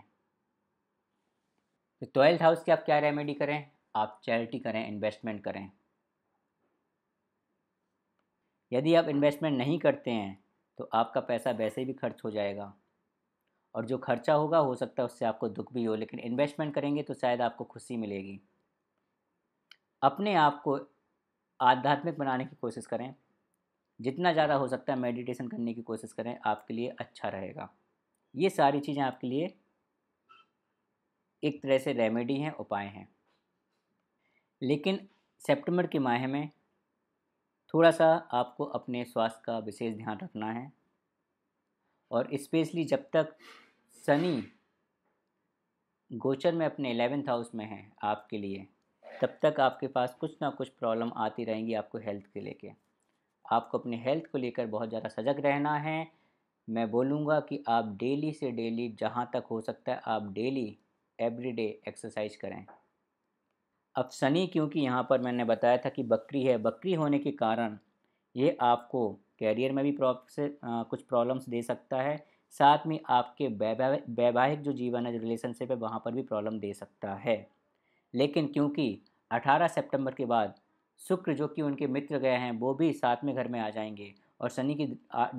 तो 12th हाउस की आप क्या रेमेडी करें? आप चैरिटी करें, इन्वेस्टमेंट करें। यदि आप इन्वेस्टमेंट नहीं करते हैं तो आपका पैसा वैसे भी खर्च हो जाएगा, और जो खर्चा होगा हो सकता है उससे आपको दुख भी हो, लेकिन इन्वेस्टमेंट करेंगे तो शायद आपको खुशी मिलेगी। अपने आप को आध्यात्मिक बनाने की कोशिश करें, जितना ज़्यादा हो सकता है मेडिटेशन करने की कोशिश करें, आपके लिए अच्छा रहेगा। ये सारी चीज़ें आपके लिए एक तरह से रेमेडी हैं, उपाय हैं। लेकिन सितंबर के माह में थोड़ा सा आपको अपने स्वास्थ्य का विशेष ध्यान रखना है, और स्पेशली जब तक शनि गोचर में अपने 11th हाउस में है आपके लिए, तब तक आपके पास कुछ ना कुछ प्रॉब्लम आती रहेंगी आपको हेल्थ के लेके। आपको अपने हेल्थ को लेकर बहुत ज़्यादा सजग रहना है। मैं बोलूँगा कि आप डेली से डेली जहाँ तक हो सकता है आप डेली एवरीडे एक्सरसाइज करें। अब शनि क्योंकि यहाँ पर मैंने बताया था कि बकरी है, बकरी होने के कारण ये आपको कैरियर में भी कुछ प्रॉब्लम्स दे सकता है। साथ में आपके वैवाहिक जो जीवन है, जो रिलेशनशिप है, वहाँ पर भी प्रॉब्लम दे सकता है। लेकिन क्योंकि 18 सितंबर के बाद शुक्र जो कि उनके मित्र गए हैं वो भी 7वें घर में आ जाएंगे, और शनि की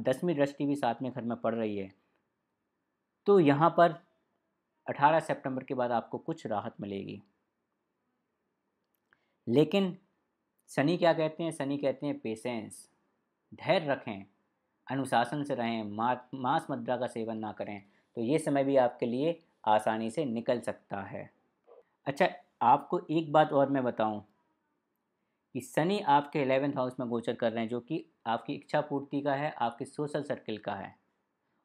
10वीं दृष्टि भी 7वें घर में पड़ रही है, तो यहाँ पर 18 सितंबर के बाद आपको कुछ राहत मिलेगी। लेकिन शनि क्या कहते हैं? शनि कहते हैं पेशेंस, धैर्य रखें, अनुशासन से रहें, मांस मदिरा का सेवन ना करें, तो ये समय भी आपके लिए आसानी से निकल सकता है। अच्छा, आपको एक बात और मैं बताऊं कि शनि आपके 11th हाउस में गोचर कर रहे हैं, जो कि आपकी इच्छा पूर्ति का है, आपके सोशल सर्किल का है,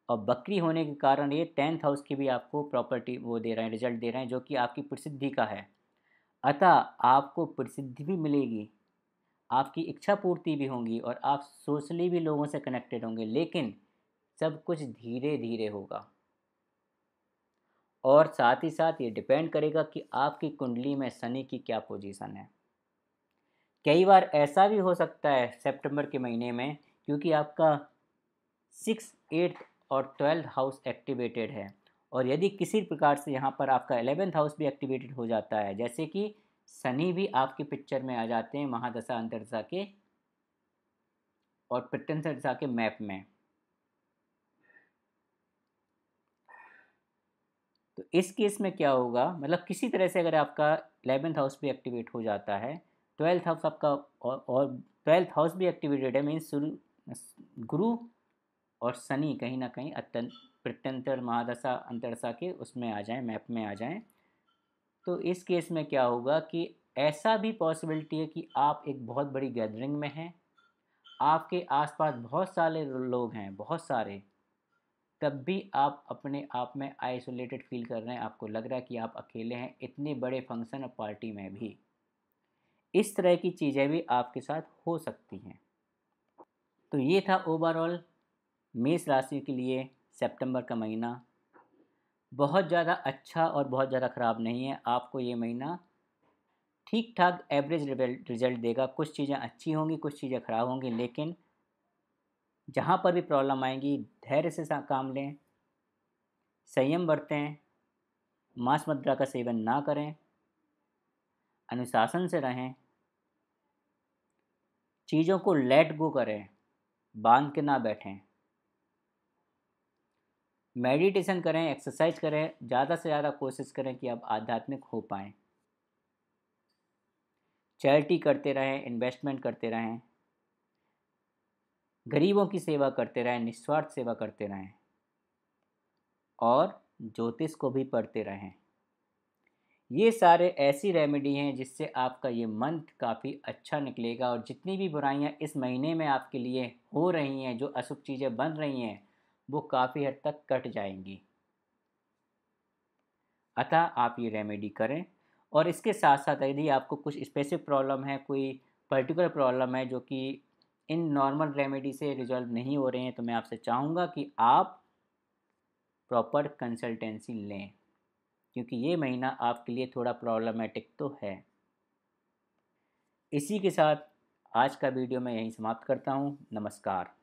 और बकरी होने के कारण ये 10th हाउस की भी आपको प्रॉपर्टी वो दे रहे हैं, रिजल्ट दे रहे हैं, जो कि आपकी प्रसिद्धि का है। अतः आपको प्रसिद्धि भी मिलेगी, आपकी इच्छा पूर्ति भी होंगी, और आप सोशली भी लोगों से कनेक्टेड होंगे, लेकिन सब कुछ धीरे धीरे होगा। और साथ ही साथ ये डिपेंड करेगा कि आपकी कुंडली में शनि की क्या पोजीशन है। कई बार ऐसा भी हो सकता है सितंबर के महीने में, क्योंकि आपका 6, 8 और 12th हाउस एक्टिवेटेड है, और यदि किसी प्रकार से यहाँ पर आपका 11th हाउस भी एक्टिवेटेड हो जाता है, जैसे कि शनि भी आपके पिक्चर में आ जाते हैं महादशा अंतर्दशा के और प्रत्यंतर दशा के मैप में, तो इस केस में क्या होगा, मतलब किसी तरह से अगर आपका 11th हाउस भी एक्टिवेट हो जाता है, 12th हाउस आपका और 12th हाउस भी एक्टिवेटेड है, मीन्स गुरु और शनि कहीं ना कहीं अत्यंत प्रत्यंतर महादशा अंतरदशा के उसमें आ जाएं, मैप में आ जाएं, तो इस केस में क्या होगा कि ऐसा भी पॉसिबिलिटी है कि आप एक बहुत बड़ी गैदरिंग में हैं, आपके आसपास बहुत सारे लोग हैं, बहुत सारे, तब भी आप अपने आप में आइसोलेटेड फील कर रहे हैं, आपको लग रहा है कि आप अकेले हैं इतने बड़े फंक्शन और पार्टी में भी। इस तरह की चीज़ें भी आपके साथ हो सकती हैं। तो ये था ओवरऑल मेष राशि के लिए सितंबर का महीना। बहुत ज़्यादा अच्छा और बहुत ज़्यादा ख़राब नहीं है, आपको ये महीना ठीक ठाक एवरेज रिजल्ट देगा। कुछ चीज़ें अच्छी होंगी, कुछ चीज़ें ख़राब होंगी, लेकिन जहाँ पर भी प्रॉब्लम आएंगी धैर्य से काम लें, संयम बरतें, मांस मदिरा का सेवन ना करें, अनुशासन से रहें, चीज़ों को लेट गो करें, बांध के ना बैठें, मेडिटेशन करें, एक्सरसाइज करें, ज़्यादा से ज़्यादा कोशिश करें कि आप आध्यात्मिक हो पाएँ, चैरिटी करते रहें, इन्वेस्टमेंट करते रहें, गरीबों की सेवा करते रहें, निस्वार्थ सेवा करते रहें, और ज्योतिष को भी पढ़ते रहें। ये सारे ऐसी रेमेडी हैं जिससे आपका ये मंथ काफ़ी अच्छा निकलेगा और जितनी भी बुराइयां इस महीने में आपके लिए हो रही हैं, जो अशुभ चीज़ें बन रही हैं, वो काफ़ी हद तक कट जाएंगी। अतः आप ये रेमेडी करें। और इसके साथ साथ यदि आपको कुछ स्पेसिफिक प्रॉब्लम है, कोई पर्टिकुलर प्रॉब्लम है जो कि इन नॉर्मल रेमेडी से रिजॉल्व नहीं हो रहे हैं, तो मैं आपसे चाहूँगा कि आप प्रॉपर कंसल्टेंसी लें, क्योंकि ये महीना आपके लिए थोड़ा प्रॉब्लमेटिक तो है। इसी के साथ आज का वीडियो मैं यहीं समाप्त करता हूँ। नमस्कार।